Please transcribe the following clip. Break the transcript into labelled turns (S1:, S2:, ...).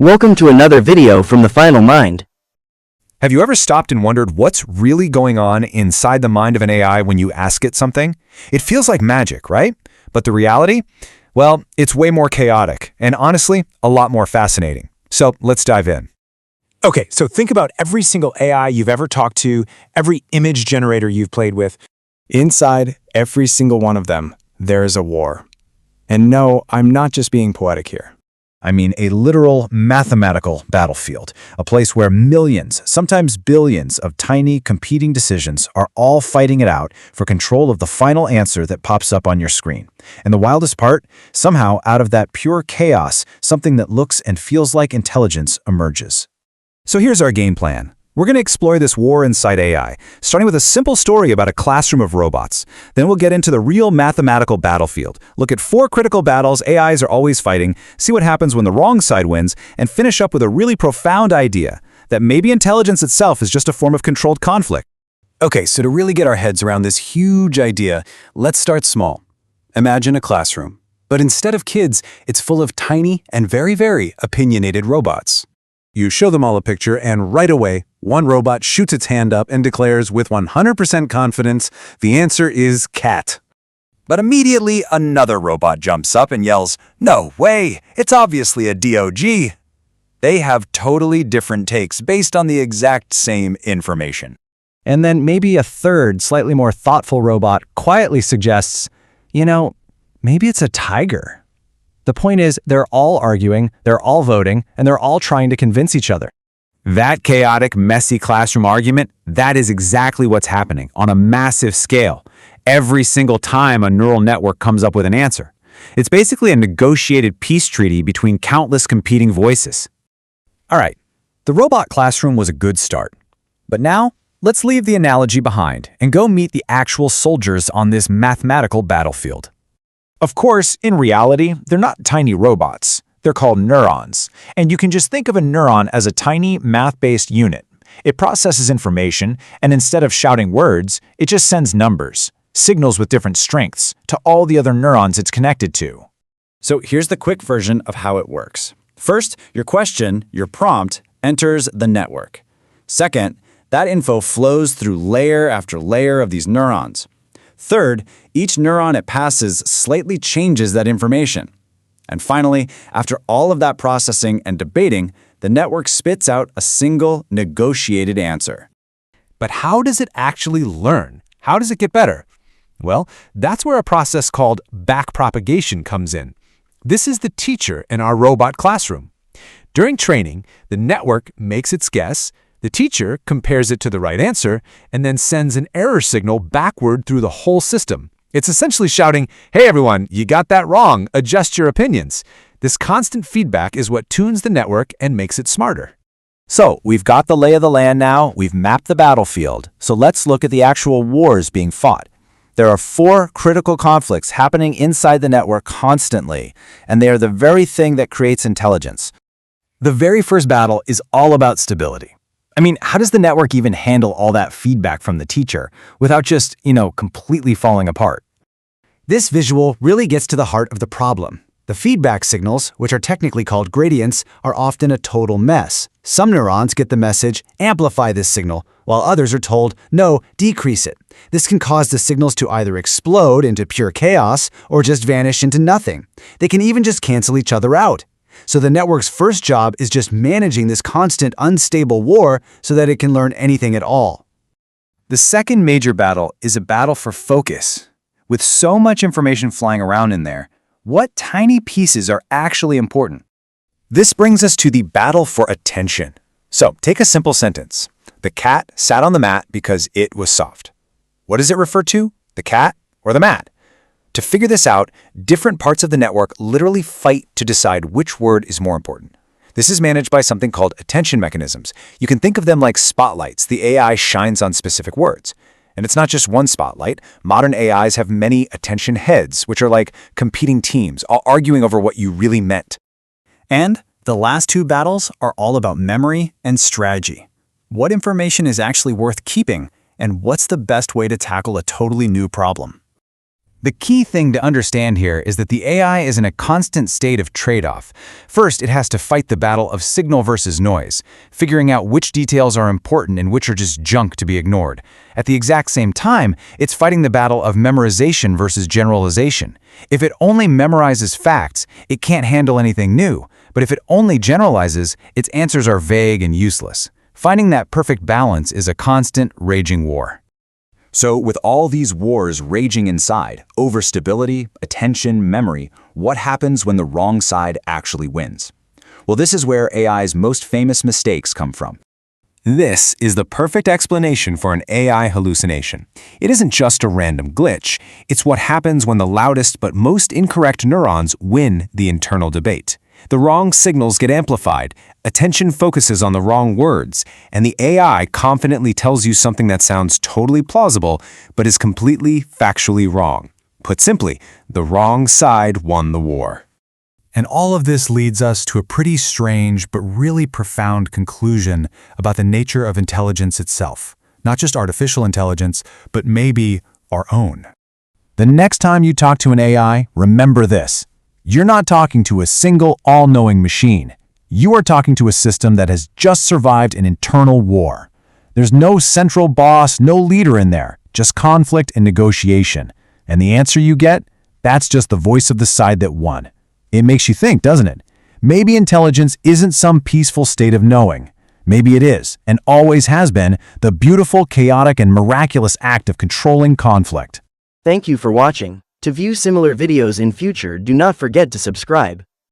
S1: Welcome to another video from the Final Mind.
S2: Have you ever stopped and wondered what's really going on inside the mind of an AI when you ask it something? It feels like magic, right? But the reality? Well, it's way more chaotic and honestly, a lot more fascinating. So let's dive in.
S3: Okay, so think about every single AI you've ever talked to, every image generator you've played with. Inside every single one of them, there is a war. And no, I'm not just being poetic here.
S2: I mean a literal mathematical battlefield, a place where millions, sometimes billions of tiny competing decisions are all fighting it out for control of the final answer that pops up on your screen. And the wildest part, somehow out of that pure chaos, something that looks and feels like intelligence emerges. So here's our game plan. We're going to explore this war inside AI, starting with a simple story about a classroom of robots. Then we'll get into the real mathematical battlefield, look at 4 critical battles AIs are always fighting, see what happens when the wrong side wins, and finish up with a really profound idea that maybe intelligence itself is just a form of controlled conflict.
S3: Okay, so to really get our heads around this huge idea, let's start small. Imagine a classroom. But instead of kids, it's full of tiny and very, very opinionated robots. You show them all a picture, and right away, one robot shoots its hand up and declares with 100% confidence, the answer is cat.
S4: But immediately, another robot jumps up and yells, "No way! It's obviously a DOG!" They have totally different takes based on the exact same information.
S5: And then maybe a third, slightly more thoughtful robot quietly suggests, maybe it's a tiger. The point is, they're all arguing, they're all voting, and they're all trying to convince each other.
S2: That chaotic, messy classroom argument, that is exactly what's happening on a massive scale. Every single time a neural network comes up with an answer. It's basically a negotiated peace treaty between countless competing voices. All right, the robot classroom was a good start. But now, let's leave the analogy behind and go meet the actual soldiers on this mathematical battlefield. Of course, in reality, they're not tiny robots. They're called neurons. And you can just think of a neuron as a tiny math-based unit. It processes information, and instead of shouting words, it just sends numbers, signals with different strengths, to all the other neurons it's connected to.
S6: So here's the quick version of how it works. First, your question, your prompt, enters the network. Second, that info flows through layer after layer of these neurons. Third, each neuron it passes slightly changes that information. And finally, after all of that processing and debating, the network spits out a single negotiated answer.
S2: But how does it actually learn? How does it get better? Well, that's where a process called backpropagation comes in. This is the teacher in our robot classroom. During training, the network makes its guess, the teacher compares it to the right answer, and then sends an error signal backward through the whole system. It's essentially shouting, "Hey everyone, you got that wrong, adjust your opinions." This constant feedback is what tunes the network and makes it smarter.
S5: So, we've got the lay of the land now, we've mapped the battlefield, so let's look at the actual wars being fought. There are 4 critical conflicts happening inside the network constantly, and they are the very thing that creates intelligence. The very first battle is all about stability. I mean, how does the network even handle all that feedback from the teacher without just, completely falling apart? This visual really gets to the heart of the problem. The feedback signals, which are technically called gradients, are often a total mess. Some neurons get the message, amplify this signal, while others are told, no, decrease it. This can cause the signals to either explode into pure chaos or just vanish into nothing. They can even just cancel each other out. So the network's first job is just managing this constant unstable war so that it can learn anything at all.
S6: The second major battle is a battle for focus. With so much information flying around in there, what tiny pieces are actually important?
S2: This brings us to the battle for attention. So, take a simple sentence. The cat sat on the mat because it was soft. What does it refer to? The cat or the mat? To figure this out, different parts of the network literally fight to decide which word is more important. This is managed by something called attention mechanisms. You can think of them like spotlights the AI shines on specific words. And it's not just one spotlight. Modern AIs have many attention heads, which are like competing teams, all arguing over what you really meant.
S6: And the last 2 battles are all about memory and strategy. What information is actually worth keeping, and what's the best way to tackle a totally new problem?
S3: The key thing to understand here is that the AI is in a constant state of trade-off. First, it has to fight the battle of signal versus noise, figuring out which details are important and which are just junk to be ignored. At the exact same time, it's fighting the battle of memorization versus generalization. If it only memorizes facts, it can't handle anything new. But if it only generalizes, its answers are vague and useless. Finding that perfect balance is a constant, raging war.
S6: So with all these wars raging inside, over stability, attention, memory, what happens when the wrong side actually wins? Well, this is where AI's most famous mistakes come from.
S3: This is the perfect explanation for an AI hallucination. It isn't just a random glitch. It's what happens when the loudest but most incorrect neurons win the internal debate. The wrong signals get amplified, attention focuses on the wrong words, and the AI confidently tells you something that sounds totally plausible but is completely factually wrong. Put simply, the wrong side won the war. And all of this leads us to a pretty strange but really profound conclusion about the nature of intelligence itself. Not just artificial intelligence, but maybe our own. The next time you talk to an AI, remember this. You're not talking to a single, all-knowing machine. You are talking to a system that has just survived an internal war. There's no central boss, no leader in there, just conflict and negotiation. And the answer you get? That's just the voice of the side that won. It makes you think, doesn't it? Maybe intelligence isn't some peaceful state of knowing. Maybe it is, and always has been, the beautiful, chaotic, and miraculous act of controlling conflict.
S1: Thank you for watching. To view similar videos in future, do not forget to subscribe.